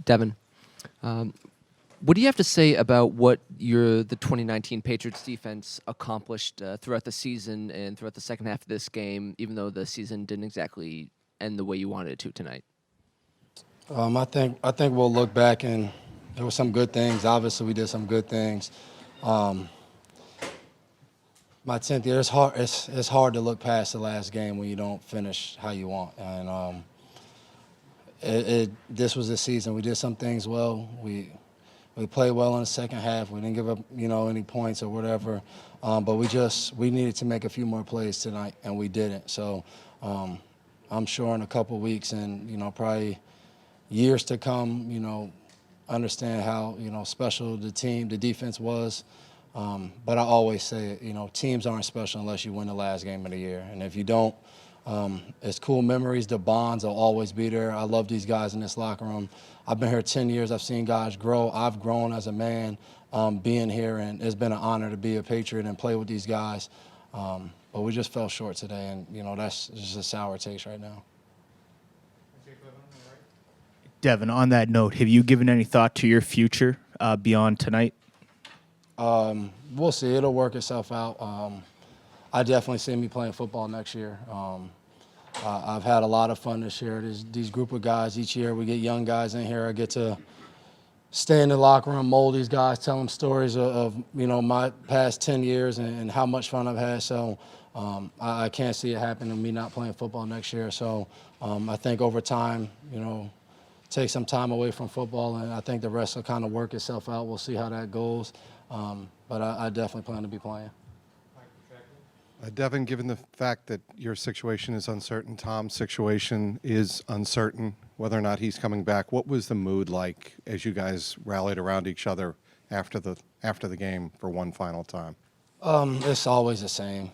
Devin, what do you have to say about what the 2019 Patriots defense accomplished throughout the season and throughout the second half of this game, even though the season didn't exactly end the way you wanted it to tonight? I think we'll look back and there were some good things. Obviously, we did some good things. Um, my 10th year, it's hard to look past the last game when you don't finish how you want. And this was the season. We did some things well. We played well in the second half. We didn't give up, any points or whatever. But we needed to make a few more plays tonight, and we didn't. So I'm sure in a couple weeks and, probably years to come, understand how, special the defense was. But I always say it, teams aren't special unless you win the last game of the year. And if you don't, it's cool memories. The bonds will always be there. I love these guys in this locker room. I've been here 10 years. I've seen guys grow. I've grown as a man being here, and it's been an honor to be a Patriot and play with these guys. But we just fell short today, and, that's just a sour taste right now. Devin, on that note, have you given any thought to your future beyond tonight? We'll see. It'll work itself out. I definitely see me playing football next year. I've had a lot of fun this year. There's these group of guys each year. We get young guys in here. I get to stay in the locker room, mold these guys, tell them stories of my past 10 years and how much fun I've had. So I can't see it happening, me not playing football next year. So I think over time, take some time away from football, and I think the rest will kind of work itself out. We'll see how that goes. But I definitely plan to be playing. Devin, given the fact that your situation is uncertain, Tom's situation is uncertain, whether or not he's coming back, what was the mood like as you guys rallied around each other after the game for one final time? It's always the same.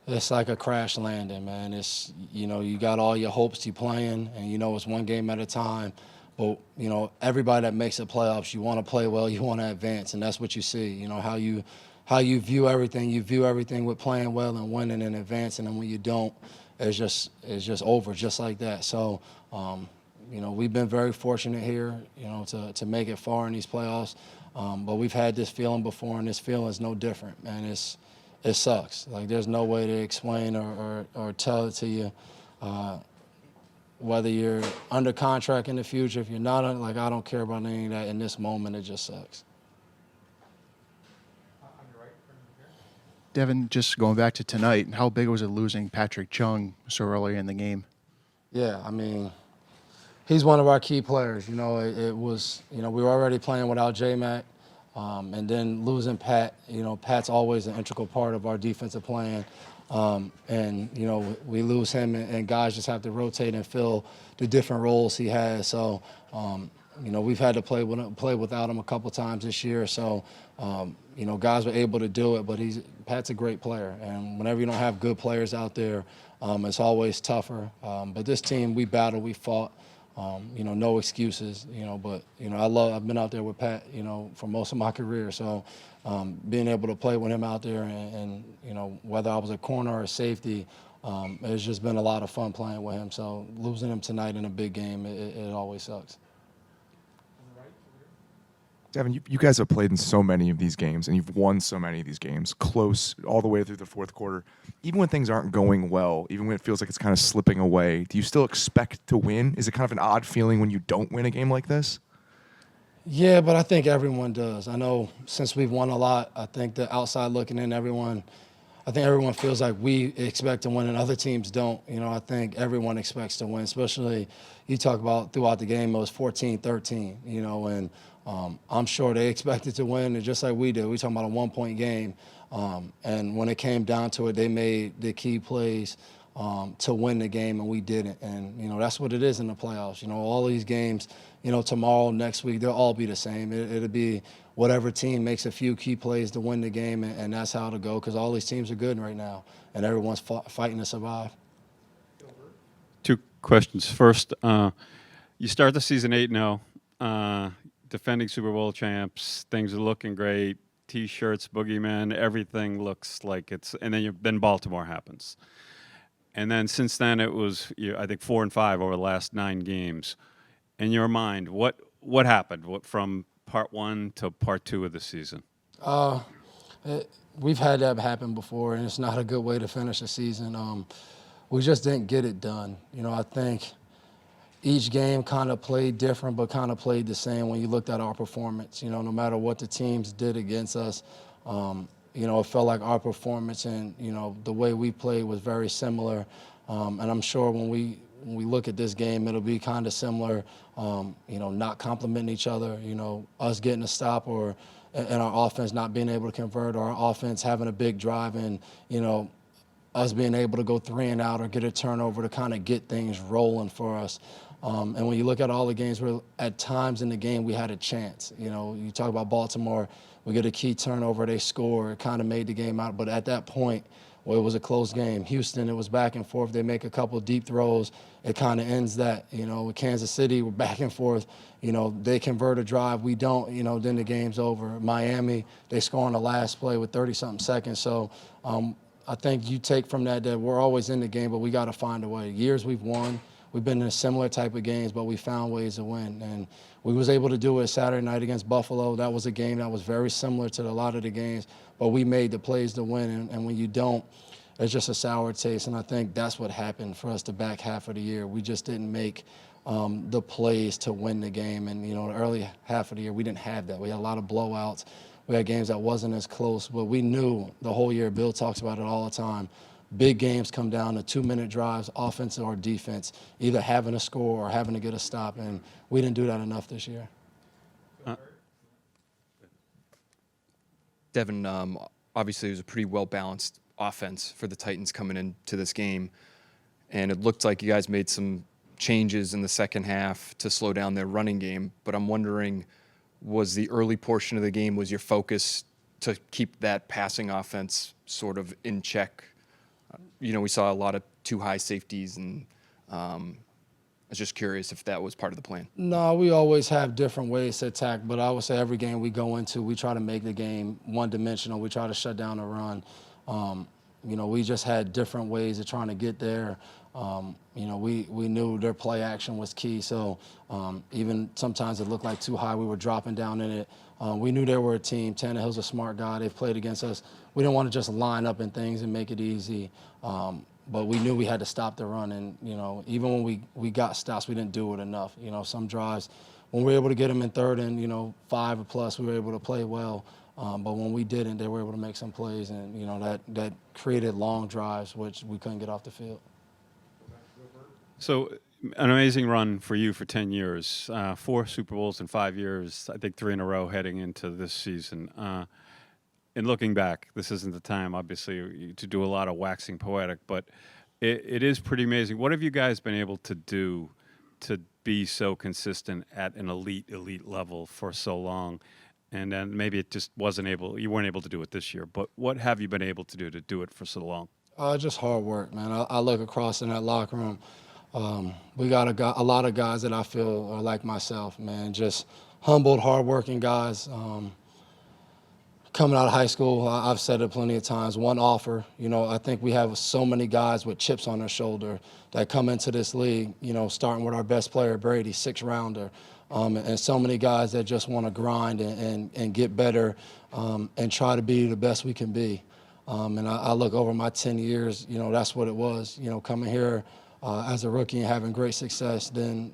It's like a crash landing, man. It's, you got all your hopes you playing, and it's one game at a time. But, everybody that makes the playoffs, you want to play well, you want to advance, and that's what you see. How you view everything. You view everything with playing well and winning and advancing, and when you don't, it's just over, just like that. So, we've been very fortunate here, to make it far in these playoffs. But we've had this feeling before, and this feeling is no different, man. It sucks. Like, there's no way to explain or tell it to you. Whether you're under contract in the future, if you're not, I don't care about any of that. In this moment, it just sucks. Devin, just going back to tonight, how big was it losing Patrick Chung so early in the game? Yeah, he's one of our key players. It was, we were already playing without J-Mac, and then losing Pat. Pat's always an integral part of our defensive plan. And, we lose him, and guys just have to rotate and fill the different roles he has. So, we've had to play without him a couple times this year. So, guys were able to do it, but Pat's a great player. And whenever you don't have good players out there, it's always tougher. But this team, we battled, we fought. No excuses, but, I've been out there with Pat, for most of my career. So being able to play with him out there and whether I was a corner or a safety, it's just been a lot of fun playing with him. So losing him tonight in a big game, it always sucks. Devin, you guys have played in so many of these games, and you've won so many of these games, close all the way through the fourth quarter. Even when things aren't going well, even when it feels like it's kind of slipping away, do you still expect to win? Is it kind of an odd feeling when you don't win a game like this? Yeah, but I think everyone does. I know since we've won a lot, I think the outside looking in, I think everyone feels like we expect to win and other teams don't. I think everyone expects to win, especially you talk about throughout the game, it was 14-13, and I'm sure they expected to win, and just like we did. We're talking about a one-point game, and when it came down to it, they made the key plays to win the game, and we didn't. And, that's what it is in the playoffs. All these games, tomorrow, next week, they'll all be the same. It'll be whatever team makes a few key plays to win the game, and that's how it'll go because all these teams are good right now, and everyone's fighting to survive. Two questions. First, you start the season 8-0, defending Super Bowl champs. Things are looking great. T-shirts, boogeymen, everything looks like it's. And then Baltimore happens, and then since then it was I think 4-5 over the last 9 games. in your mind, what happened from part 1 to part 2 of the season? We've had that happen before, and it's not a good way to finish a season. We just didn't get it done. I think each game kind of played different, but kind of played the same when you looked at our performance. No matter what the teams did against us, it felt like our performance and, the way we played was very similar. And I'm sure when we look at this game, it'll be kind of similar, not complimenting each other, us getting a stop and our offense not being able to convert, or our offense having a big drive and, us being able to go 3 and out or get a turnover to kind of get things rolling for us. And when you look at all the games, where at times in the game we had a chance. You talk about Baltimore, we get a key turnover, they score, it kind of made the game out. But at that point, well, it was a close game. Houston, it was back and forth. They make a couple deep throws. It kind of ends that. With Kansas City, we're back and forth. They convert a drive. We don't. Then the game's over. Miami, they score on the last play with 30-something seconds. So I think you take from that we're always in the game, but we got to find a way. Years we've won. We've been in a similar type of games, but we found ways to win. And we was able to do it Saturday night against Buffalo. That was a game that was very similar to a lot of the games, but we made the plays to win. And when you don't, it's just a sour taste. And I think that's what happened for us the back half of the year. We just didn't make the plays to win the game. And, the early half of the year, we didn't have that. We had a lot of blowouts. We had games that wasn't as close, but we knew the whole year, Bill talks about it all the time, big games come down to 2-minute drives, offense or defense, either having to score or having to get a stop, and we didn't do that enough this year. Devin, obviously it was a pretty well-balanced offense for the Titans coming into this game, and it looked like you guys made some changes in the second half to slow down their running game, but I'm wondering, was the early portion of the game, was your focus to keep that passing offense sort of in check? We saw a lot of too high safeties, and I was just curious if that was part of the plan. No, we always have different ways to attack, but I would say every game we go into, we try to make the game one-dimensional. We try to shut down the run. We just had different ways of trying to get there. We knew their play action was key, so even sometimes it looked like too high, we were dropping down in it. We knew they were a team. Tannehill's a smart guy. They've played against us. We didn't want to just line up in things and make it easy, but we knew we had to stop the run. And, even when we got stops, we didn't do it enough. Some drives, when we were able to get them in third and, 5 or plus, we were able to play well. But when we didn't, they were able to make some plays, and, that created long drives, which we couldn't get off the field. So an amazing run for you for 10 years, 4 Super Bowls in 5 years, I think 3 in a row heading into this season. And looking back, this isn't the time, obviously, to do a lot of waxing poetic, but it is pretty amazing. What have you guys been able to do to be so consistent at an elite level for so long? And then maybe it just you weren't able to do it this year, but what have you been able to do it for so long? Just hard work, man. I look across in that locker room. We got a lot of guys that I feel are like myself, man. Just humbled, hardworking guys. Coming out of high school, I've said it plenty of times, one offer. I think we have so many guys with chips on their shoulder that come into this league, starting with our best player, Brady, 6th-rounder, and so many guys that just want to grind and get better and try to be the best we can be. And I look over my 10 years, that's what it was, coming here as a rookie and having great success, then,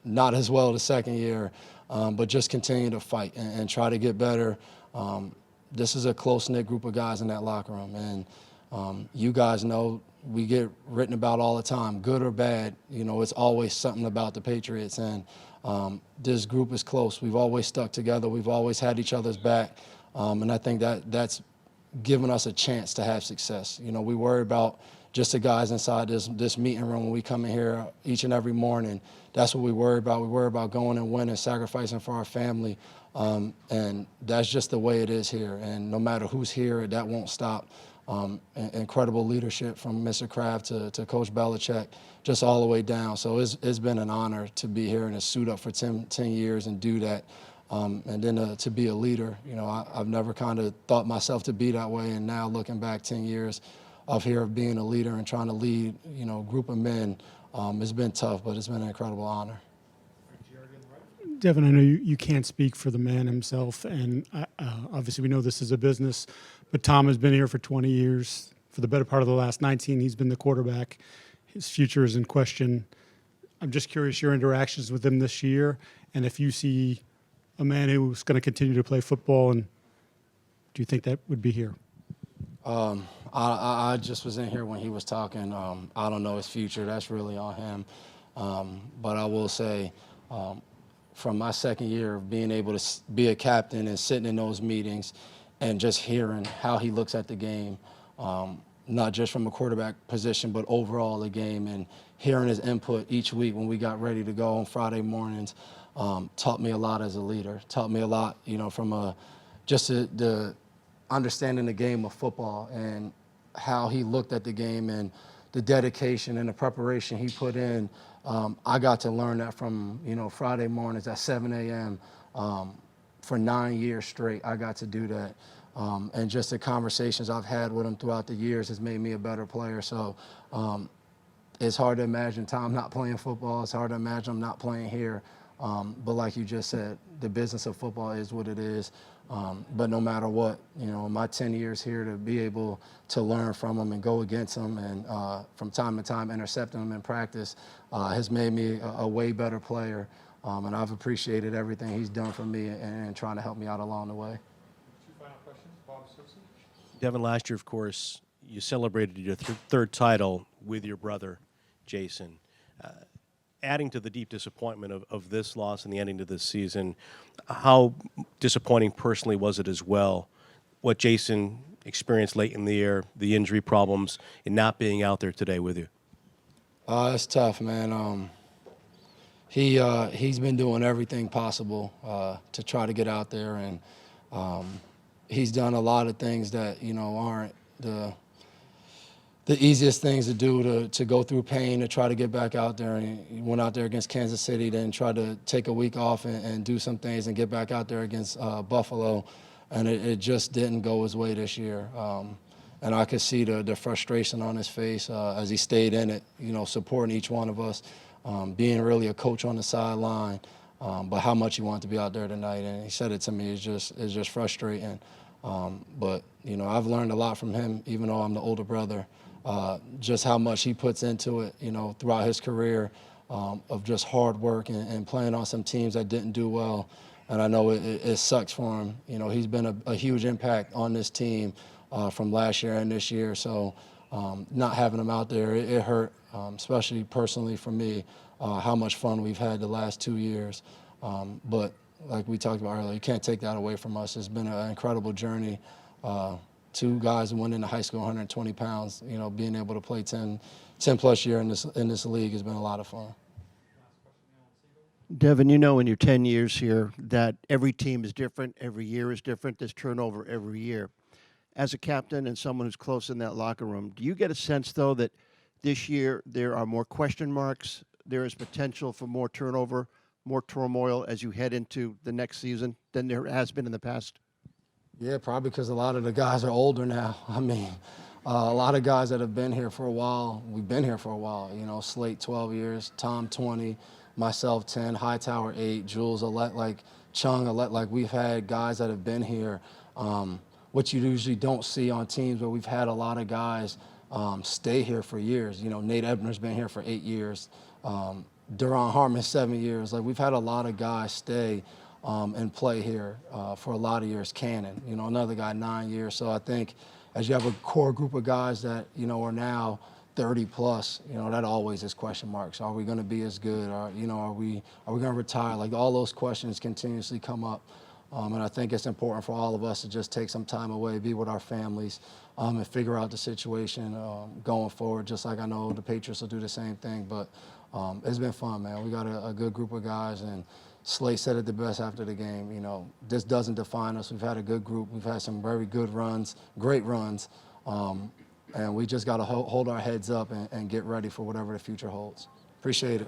not as well the second year, but just continue to fight and try to get better. This is a close-knit group of guys in that locker room, and you guys know we get written about all the time, good or bad. It's always something about the Patriots, and this group is close. We've always stuck together. We've always had each other's back, and I think that's given us a chance to have success. We worry about just the guys inside this meeting room when we come in here each and every morning. That's what we worry about. We worry about going and winning, sacrificing for our family. And that's just the way it is here. And no matter who's here, that won't stop. Incredible leadership from Mr. Kraft to Coach Belichick, just all the way down. So it's been an honor to be here and to suit up for 10 years and do that. And then to be a leader. I've never kind of thought myself to be that way. And now looking back 10 years of being a leader and trying to lead, a group of men, it's been tough, but it's been an incredible honor. Devin, I know you can't speak for the man himself, and obviously we know this is a business, but Tom has been here for 20 years. For the better part of the last 19, he's been the quarterback. His future is in question. I'm just curious your interactions with him this year, and if you see a man who's going to continue to play football, and do you think that would be here? I just was in here when he was talking. I don't know his future. That's really on him. But I will say, from my second year of being able to be a captain and sitting in those meetings and just hearing how he looks at the game, not just from a quarterback position, but overall the game, and hearing his input each week when we got ready to go on Friday mornings, taught me a lot as a leader. Taught me a lot, from just the understanding the game of football and how he looked at the game and the dedication and the preparation he put in. I got to learn that from, Friday mornings at 7 a.m. For 9 years straight. I got to do that. And just the conversations I've had with him throughout the years has made me a better player. So it's hard to imagine Tom not playing football. It's hard to imagine him not playing here. But like you just said, the business of football is what it is. But no matter what, my 10 years here, to be able to learn from him and go against him and from time to time intercepting him in practice has made me a way better player. And I've appreciated everything he's done for me and trying to help me out along the way. Two final questions. Bob Simpson. Devin, last year, of course, you celebrated your third title with your brother, Jason. Adding to the deep disappointment of this loss and the ending to this season, how disappointing personally was it as well, what Jason experienced late in the year, the injury problems, and not being out there today with you? It's tough, man. He's been doing everything possible to try to get out there, and he's done a lot of things that aren't the easiest things to do, to go through pain, to try to get back out there. And he went out there against Kansas City, then tried to take a week off and do some things and get back out there against Buffalo. And it just didn't go his way this year. And I could see the frustration on his face as he stayed in it, supporting each one of us, being really a coach on the sideline, but how much he wanted to be out there tonight. And he said it to me, it's just frustrating. But, I've learned a lot from him, even though I'm the older brother. Just how much he puts into it, throughout his career, of just hard work and playing on some teams that didn't do well. And I know it sucks for him. He's been a huge impact on this team from last year and this year. So not having him out there, it hurt, especially personally for me, how much fun we've had the last 2 years. But like we talked about earlier, you can't take that away from us. It's been an incredible journey. Two guys who went into high school 120 pounds, being able to play 10 plus year in this league has been a lot of fun. Devin, in your 10 years here that every team is different, every year is different, there's turnover every year. As a captain and someone who's close in that locker room, do you get a sense, though, that this year there are more question marks, there is potential for more turnover, more turmoil as you head into the next season than there has been in the past? Yeah, probably because a lot of the guys are older now. I mean, a lot of guys that have been here for a while, we've been here for a while. Slate 12 years, Tom 20, myself 10, Hightower 8, Jules, Chung, we've had guys that have been here. What you usually don't see on teams where we've had a lot of guys stay here for years. Nate Ebner's been here for 8 years. Duron Harmon 7 years. We've had a lot of guys stay and play here for a lot of years. Cannon, another guy 9 years. So I think as you have a core group of guys that, are now 30 plus, that always is question marks. Are we going to be as good? Are we going to retire? All those questions continuously come up. And I think it's important for all of us to just take some time away, be with our families, and figure out the situation going forward, just like I know the Patriots will do the same thing. But it's been fun, man. We got a good group of guys, and Slate said it the best after the game. This doesn't define us. We've had a good group. We've had some very good runs, great runs, and we just got to hold our heads up and get ready for whatever the future holds. Appreciate it.